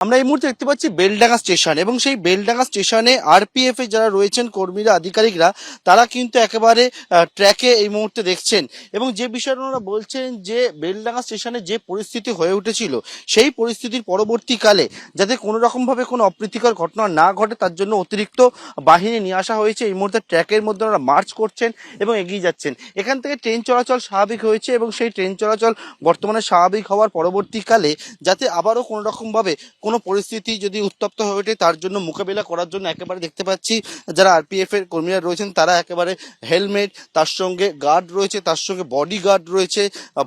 আমরা এই মুহূর্তে দেখতে পাচ্ছি বেলডাঙ্গা স্টেশন এবং সেই বেলডাঙ্গা স্টেশনে আরপিএফ এর যারা রয়েছেন কর্মীরা আধিকারিকরা তারা কিন্তু একেবারে ট্র্যাকে এই মুহূর্তে দেখছেন এবং যে বিষয়টা ওনারা বলছেন যে বেলডাঙ্গা স্টেশনে যে পরিস্থিতি হয়ে উঠেছিল সেই পরিস্থিতির পরবর্তীকালে যাতে কোনো রকমভাবে কোনো অপ্রীতিকর ঘটনা না ঘটে তার জন্য অতিরিক্ত বাহিনী নিয়ে আসা হয়েছে। এই মুহূর্তে ট্র্যাকের মধ্যে ওনারা মার্চ করছেন এবং এগিয়ে যাচ্ছেন। এখান থেকে ট্রেন চলাচল স্বাভাবিক হয়েছে এবং সেই ট্রেন চলাচল বর্তমানে স্বাভাবিক হওয়ার পরবর্তীকালে যাতে আবারও কোনো রকমভাবে কোনো পরিস্থিতি যদি উত্তপ্ত হয়ে ওঠে তার জন্য মোকাবিলা করার জন্য একেবারে দেখতে পাচ্ছি যারা আরপিএফ এর কর্মীরা রয়েছেন তারা একেবারে হেলমেট, তার সঙ্গে গার্ড রয়েছে, তার সঙ্গে বডি গার্ড রয়েছে,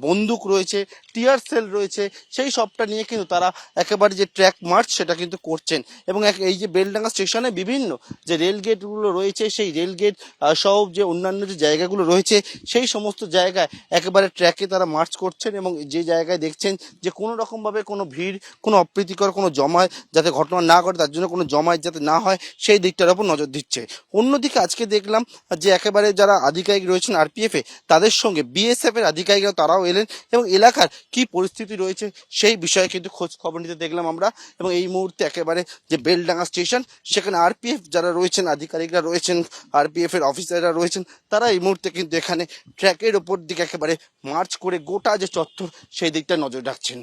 বন্দুক রয়েছে, টিয়ার সেল রয়েছে, সেই সবটা নিয়ে কিন্তু তারা একেবারে যে ট্র্যাক মার্চ সেটা কিন্তু করছেন। এবং এই যে বেলডাঙ্গা স্টেশনে বিভিন্ন যে রেল গেটগুলো রয়েছে সেই রেল গেট সহ যে অন্যান্য যে জায়গাগুলো রয়েছে সেই সমস্ত জায়গায় একেবারে ট্র্যাকে তারা মার্চ করছেন এবং যে জায়গায় দেখছেন যে কোনো রকমভাবে কোনো ভিড়, কোনো অপ্রীতিকর কোনো জমায়েত যাতে ঘটনা না ঘটে তার জন্য কোনো জমায়েত যাতে না হয় সেই দিকটার উপর নজর দিচ্ছে। অন্যদিকে আজকে দেখলাম যে একেবারে যারা আধিকারিক রয়েছেন আরপিএফে তাদের সঙ্গে বিএসএফ এর আধিকারিকরা তারাও এলেন এবং এলাকার কি পরিস্থিতি রয়েছে সেই বিষয়ে কিন্তু খোঁজ খবর নিতে দেখলাম আমরা। এবং এই মুহূর্তে একেবারে যে বেলডাঙ্গা স্টেশন সেখানে আরপিএফ যারা রয়েছেন আধিকারিকরা রয়েছেন, আরপিএফ এর অফিসাররা রয়েছেন তারা এই মুহূর্তে কিন্তু এখানে ট্র্যাকের ওপর দিকে একেবারে মার্চ করে গোটা যে চত্বর সেই দিকটা নজর রাখছেন।